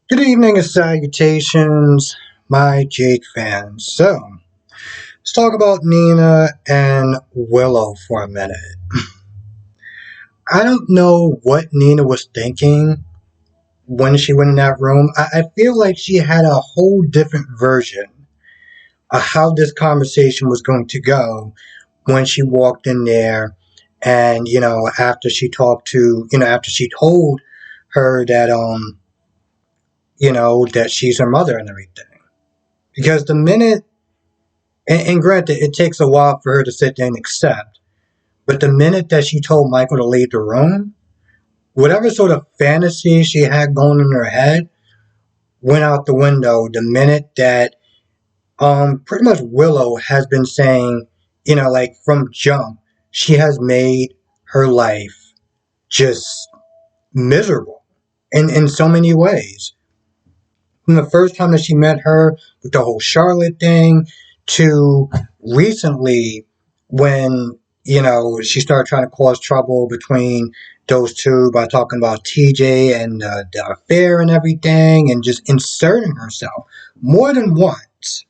Good evening and salutations, my Jake fans. So, let's talk about Nina and Willow for a minute. I don't know what Nina was thinking when she went in that room. I feel like she had a whole different version of how this conversation was going to go when she walked in there. And, after she talked to, after she told her that, that she's her mother and everything. Because the minute and granted, it takes a while for her to sit there and accept. But the minute that she told Michael to leave the room, whatever sort of fantasy she had going in her head went out the window the minute that pretty much Willow has been saying, like from jump, she has made her life just miserable in so many ways. From the first time that she met her with the whole Charlotte thing to recently when, she started trying to cause trouble between those two by talking about TJ and the affair and everything and just inserting herself more than once.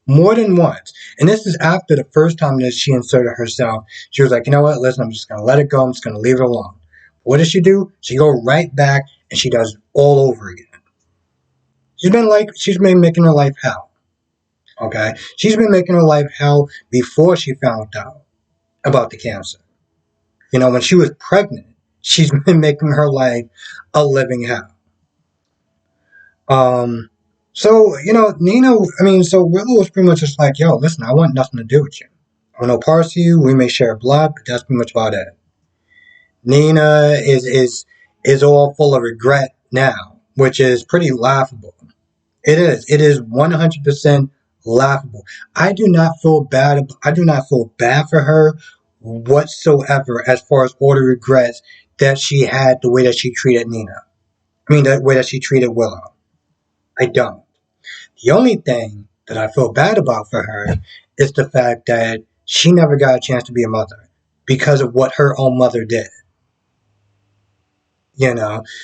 More than once. And this is after the first time that she inserted herself. She was like, you know what, listen, I'm just going to let it go. I'm just going to leave it alone. What does she do? She go right back and she does it all over again. She's been making her life hell. Okay, she's been making her life hell before she found out about the cancer. When she was pregnant, she's been making her life a living hell. So so Willow was pretty much just like, yo, listen, I want nothing to do with you. I want no parts of you. We may share blood, but that's pretty much about it. Nina is all full of regret now, which is pretty laughable. It is. It is 100% laughable. I do not feel bad for her whatsoever as far as all the regrets that she had the way that she treated Nina. I mean, the way that she treated Willow. I don't. The only thing that I feel bad about for her is the fact that she never got a chance to be a mother because of what her own mother did.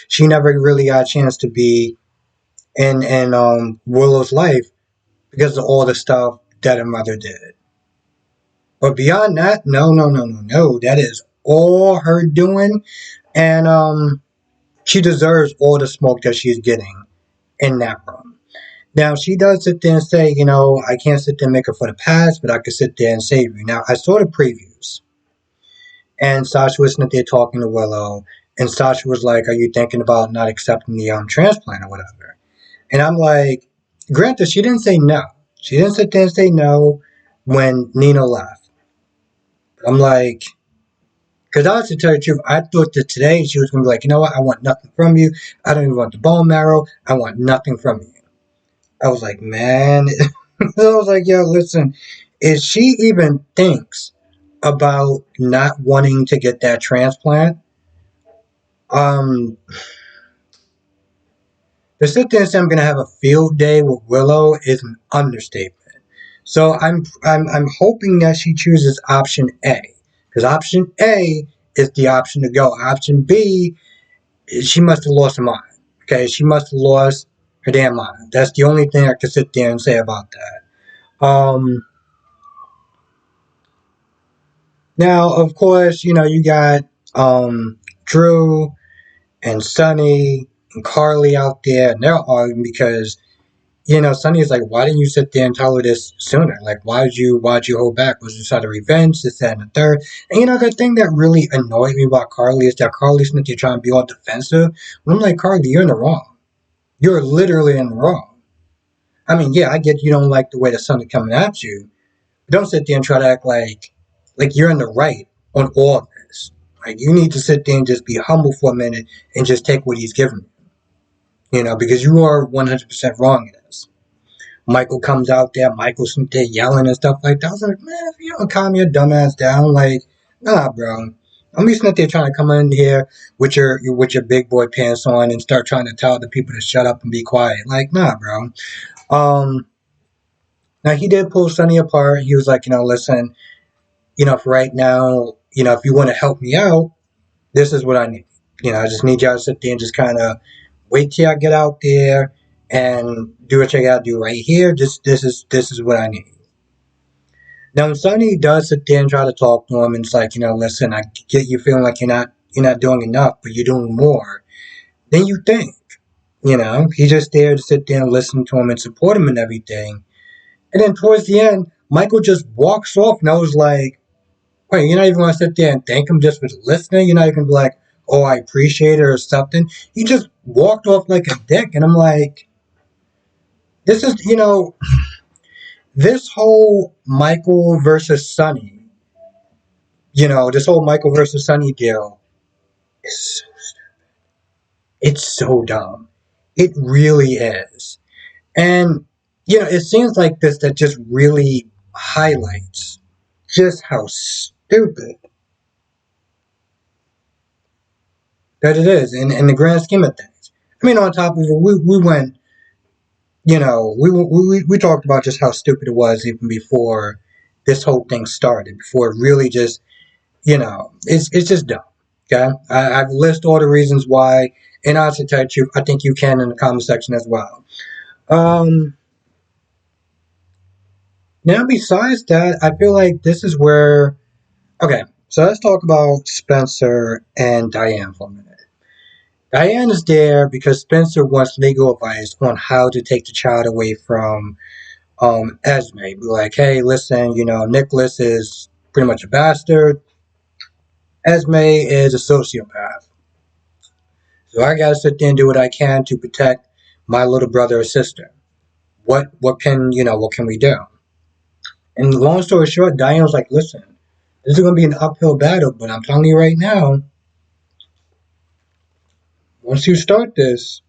She never really got a chance to be in Willow's life because of all the stuff that her mother did. But beyond that, no, no, no, no, no. That is all her doing, and she deserves all the smoke that she's getting in that room. Now she does sit there and say, I can't sit there and make her for the past, but I can sit there and save you. Now I saw the previews, and Sasha was sitting there talking to Willow, and Sasha was like, "Are you thinking about not accepting the transplant or whatever?" And I'm like, granted, she didn't say no. She didn't sit there and say no when Nina left. I'm like, because honestly, to tell you the truth, I thought that today she was going to be like, you know what, I want nothing from you. I don't even want the bone marrow. I want nothing from you. I was like, man. I was like, yo, listen, if she even thinks about not wanting to get that transplant, um, to sit there and say I'm going to have a field day with Willow is an understatement. So I'm hoping that she chooses option A, because option A is the option to go. Option B, she must have lost her mind. Okay, she must have lost her damn mind. That's the only thing I can sit there and say about that. Now, of course, you got Drew and Sunny and Carly out there, and they're arguing because Sonny is like, why didn't you sit there and tell her this sooner? Like, why'd you hold back? Was this out of revenge? This, that, and the third. And the thing that really annoyed me about Carly is that Carly's not trying to be all defensive. And I'm like, Carly, you're in the wrong. You're literally in the wrong. I mean, yeah, I get you don't like the way the Sonny coming at you, but don't sit there and try to act like you're in the right on all of this. Like, you need to sit there and just be humble for a minute and just take what he's giving you. Because you are 100% wrong in this. Michael comes out there, Michael's there yelling and stuff like that. I was like, man, if you don't calm your dumbass down, like, nah, bro. I'm just not there trying to come in here with your big boy pants on and start trying to tell the people to shut up and be quiet. Like, nah, bro. Now he did pull Sonny apart. He was like, listen, for right now, if you want to help me out, this is what I need. I just need y'all to sit there and just kind of wait till I get out there and do what I gotta do right here. This is what I need. Now Sonny does sit there and try to talk to him, and it's like, listen, I get you feeling like you're not doing enough, but you're doing more than you think. He's just there to sit there and listen to him and support him and everything. And then towards the end, Michael just walks off, and I was like, wait, you're not even going to sit there and thank him just for listening? You're not even going to be like, oh, I appreciate it or something? He just walked off like a dick, and I'm like, this is, this whole Michael versus Sonny, this whole Michael versus Sonny deal is it's so dumb. It really is. And, it seems like this that just really highlights just how stupid that it is in the grand scheme of things. I mean, on top of it, we went, we talked about just how stupid it was even before this whole thing started, before it really just, it's just dumb. Okay? I've listed all the reasons why, and I'll tell you, I think you can in the comment section as well. Now, besides that, I feel like this is where. Okay, so let's talk about Spencer and Diane for a minute. Diane is there because Spencer wants legal advice on how to take the child away from Esme. Be like, hey, listen, Nicholas is pretty much a bastard. Esme is a sociopath. So I gotta sit there and do what I can to protect my little brother or sister. What can we do? And long story short, Diane was like, listen, this is gonna be an uphill battle, but I'm telling you right now, once you start this,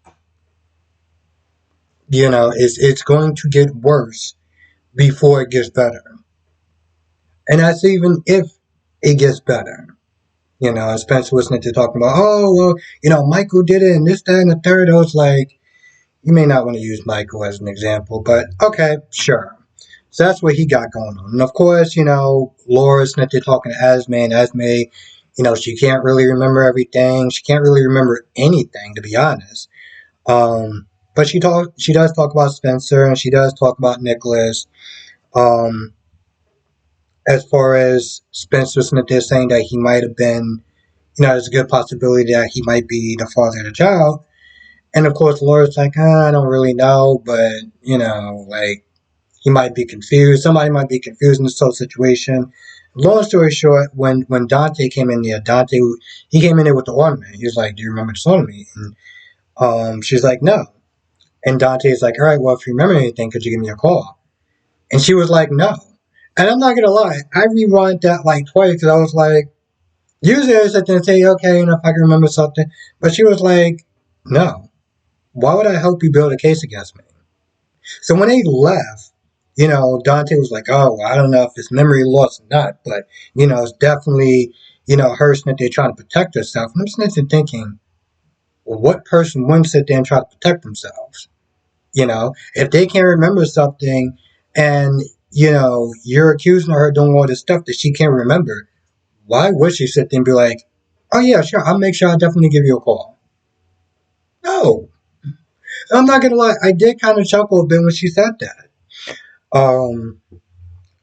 it's going to get worse before it gets better. And that's even if it gets better. Spencer was talking about, oh, well, Michael did it and this, that, and the third. I was like, you may not want to use Michael as an example, but okay, sure. So that's what he got going on. And of course, Laura's talking to Esme, and Esme, she can't really remember everything. She can't really remember anything, to be honest. But she does talk about Spencer, and she does talk about Nicholas. As far as Spencer's saying that he might have been, there's a good possibility that he might be the father of the child. And of course, Laura's like, I don't really know, but, like, he might be confused. Somebody might be confused in this whole situation. Long story short, when Dante came in there, he came in there with the ornament. He was like, do you remember this ornament? And she's like, no. And Dante's like, all right, well, if you remember anything, could you give me a call? And she was like, no. And I'm not going to lie, I rewound that like twice because I was like, usually I sit there and say, okay, if I can remember something. But she was like, no. Why would I help you build a case against me? So when they left, Dante was like, oh, well, I don't know if it's memory loss or not, but, it's definitely, her sitting there trying to protect herself. And I'm sitting there thinking, well, what person wouldn't sit there and try to protect themselves? If they can't remember something and, you're accusing her of doing all this stuff that she can't remember, why would she sit there and be like, oh, yeah, sure, I'll make sure I'll definitely give you a call? No. I'm not going to lie, I did kind of chuckle a bit when she said that.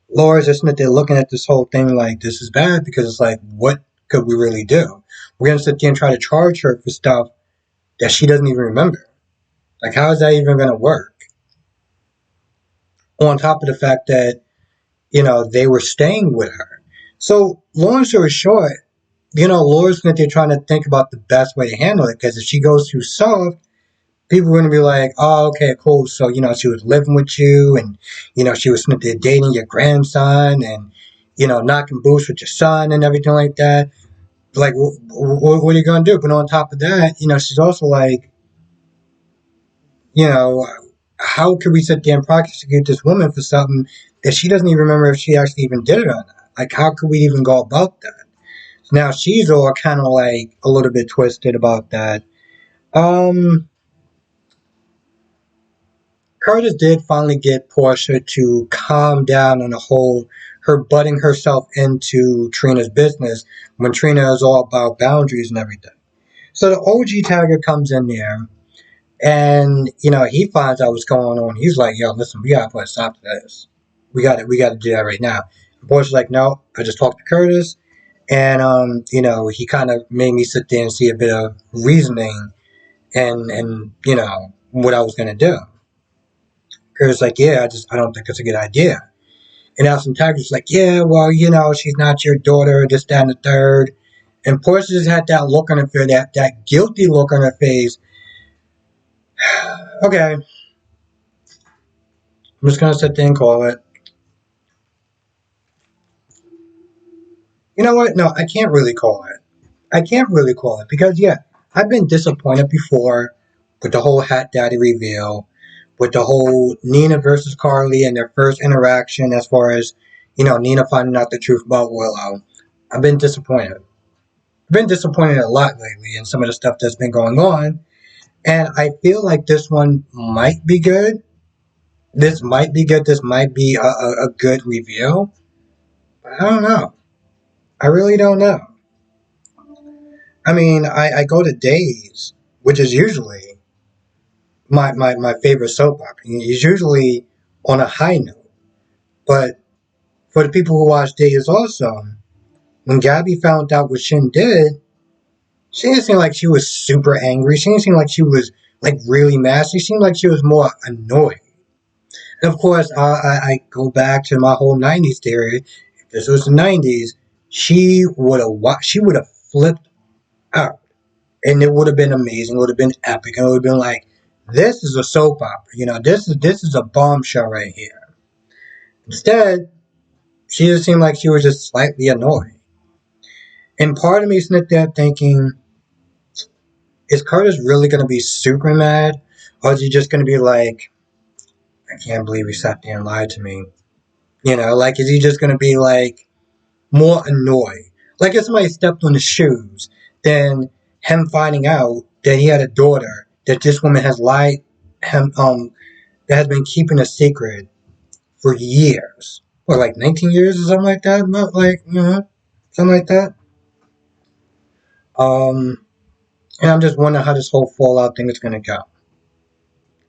Laura's just there looking at this whole thing like this is bad because it's like, what could we really do? We're going to sit there and try to charge her for stuff that she doesn't even remember. Like, how is that even going to work? On top of the fact that, they were staying with her. So, long story short, Laura's they're trying to think about the best way to handle it because if she goes too soft, people are going to be like, oh, okay, cool. So, she was living with you and, she was dating your grandson and, knocking boots with your son and everything like that. Like, what are you going to do? But on top of that, she's also like, how could we sit there and prosecute this woman for something that she doesn't even remember if she actually even did it or not? Like, how could we even go about that? So now she's all kind of like a little bit twisted about that. Curtis did finally get Portia to calm down on the whole her butting herself into Trina's business when Trina is all about boundaries and everything. So the OG Tiger comes in there And he finds out what's going on. He's like, "Yo, listen, we gotta put a stop to this. We gotta do that right now." The boy's like, "No, I just talked to Curtis, and he kind of made me sit there and see a bit of reasoning and what I was gonna do." Curtis like, "Yeah, I don't think it's a good idea." And Alison Taggart's like, "Yeah, well, she's not your daughter, this, that, and the third." And Portia just had that look on her face, that guilty look on her face. Okay, I'm just gonna sit there and call it. You know what? No, I can't really call it. I can't really call it because, yeah, I've been disappointed before with the whole Hat Daddy reveal, with the whole Nina versus Carly and their first interaction as far as, Nina finding out the truth about Willow. I've been disappointed. I've been disappointed a lot lately in some of the stuff that's been going on. And I feel like this one might be good. This might be good. This might be a good reveal. But I don't know. I really don't know. I mean, I go to Days, which is usually my favorite soap opera. It's usually on a high note. But for the people who watch Days also, when Gabby found out what Shin did, she didn't seem like she was super angry. She didn't seem like she was like really mad. She seemed like she was more annoyed. And of course, I go back to my whole '90s theory. If this was the '90s, she would have flipped out, and it would have been amazing. It would have been epic, and it would have been like, this is a soap opera. This is a bombshell right here. Instead, she just seemed like she was just slightly annoyed. And part of me is sitting there thinking, is Curtis really going to be super mad? Or is he just going to be like, I can't believe he sat there and lied to me? Like, is he just going to be like more annoyed? Like, if somebody stepped on his shoes, then him finding out that he had a daughter, that this woman has lied, him, that has been keeping a secret for years. What, like 19 years or something like that? Not like, something like that. And I'm just wondering how this whole Fallout thing is going to go.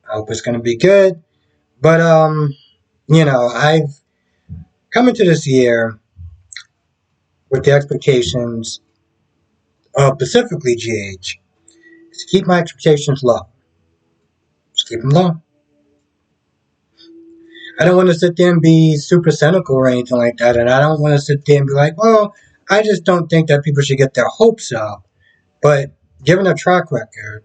I hope it's going to be good. But, I've come into this year with the expectations of specifically GH is to keep my expectations low. Just keep them low. I don't want to sit there and be super cynical or anything like that. And I don't want to sit there and be like, well, I just don't think that people should get their hopes up. But given a track record,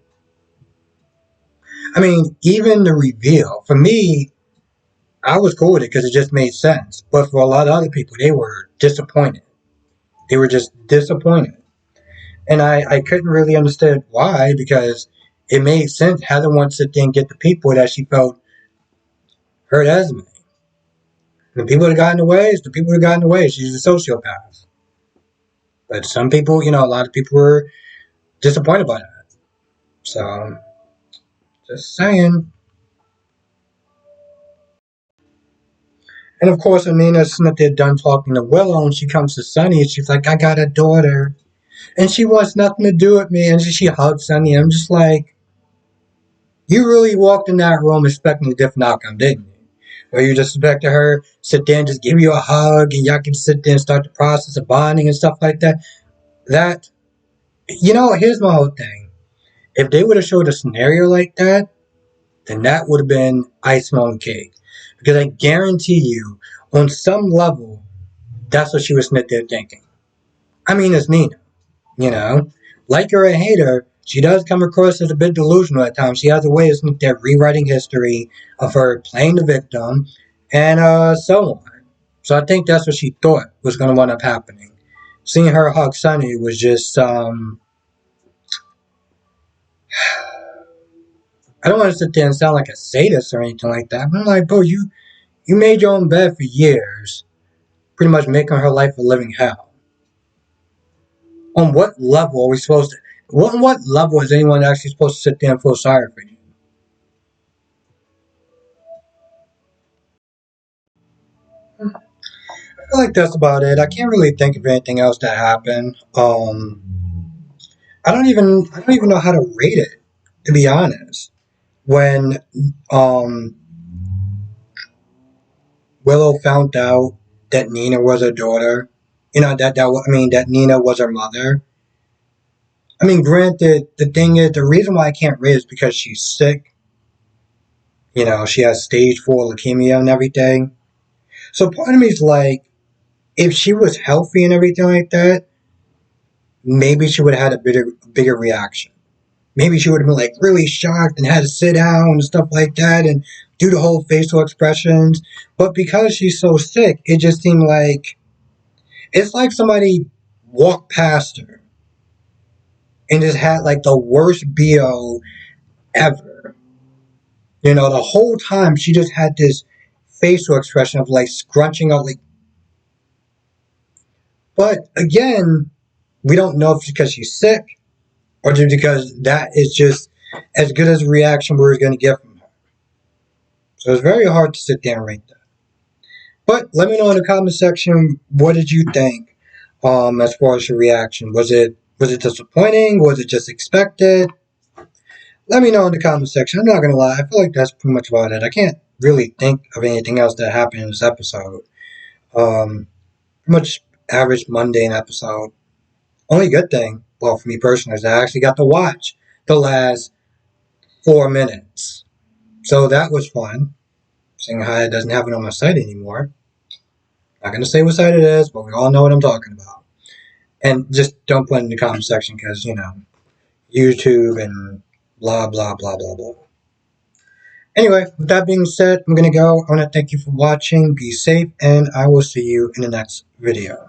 I mean, even the reveal, for me, I was cool with it because it just made sense. But for a lot of other people, they were disappointed. They were just disappointed. And I couldn't really understand why, because it made sense. Heather wanted to sit there and get the people that she felt hurt Esme. The people that got in the way is the people that got in the way. She's a sociopath. But some people, a lot of people were disappointed by that. So, just saying. And of course, Amina's sitting there done talking to Willow, and she comes to Sunny, and she's like, I got a daughter. And she wants nothing to do with me. And she hugs Sunny. And I'm just like, you really walked in that room expecting a different outcome, didn't you? Or you just expected her sit there and just give you a hug, and y'all can sit there and start the process of bonding and stuff like that. That, here's my whole thing. If they would have showed a scenario like that, then that would have been icing on the cake. Because I guarantee you, on some level, that's what she was sitting there thinking. I mean, it's Nina, you know? Like her or hate her, she does come across as a bit delusional at times. She has a way of sitting there rewriting history of her playing the victim, and so on. So I think that's what she thought was going to wind up happening. Seeing her hug Sunny was just, I don't want to sit there and sound like a sadist or anything like that. But I'm like, bro, you made your own bed for years, pretty much making her life a living hell. On what level are we supposed to? What level is anyone actually supposed to sit there and feel sorry for you? I feel like that's about it. I can't really think of anything else that happened. I don't even know how to rate it, to be honest. when um Willow found out that Nina was her daughter, that Nina was her mother. I mean, granted, the thing is, the reason why I can't read is because she's sick. She has stage 4 leukemia and everything. So part of me is like, if she was healthy and everything like that, maybe she would have had a bigger reaction. Maybe she would have been like really shocked and had to sit down and stuff like that and do the whole facial expressions. But because she's so sick, it just seemed like it's like somebody walked past her and just had like the worst BO ever. The whole time she just had this facial expression of like scrunching up, like. But again, we don't know if it's because she's sick or just because that is just as good as a reaction we're going to get from her. So it's very hard to sit there and rate that. But let me know in the comment section, what did you think as far as your reaction? Was it disappointing? Was it just expected? Let me know in the comment section. I'm not going to lie. I feel like that's pretty much about it. I can't really think of anything else that happened in this episode. Pretty much average mundane episode. Only good thing, well, for me personally, is I actually got to watch the last 4 minutes. So that was fun. Seeing how it doesn't have it on my site anymore. Not going to say what site it is, but we all know what I'm talking about. And just don't put it in the comment section because, YouTube and blah, blah, blah, blah, blah. Anyway, with that being said, I'm going to go. I want to thank you for watching. Be safe, and I will see you in the next video.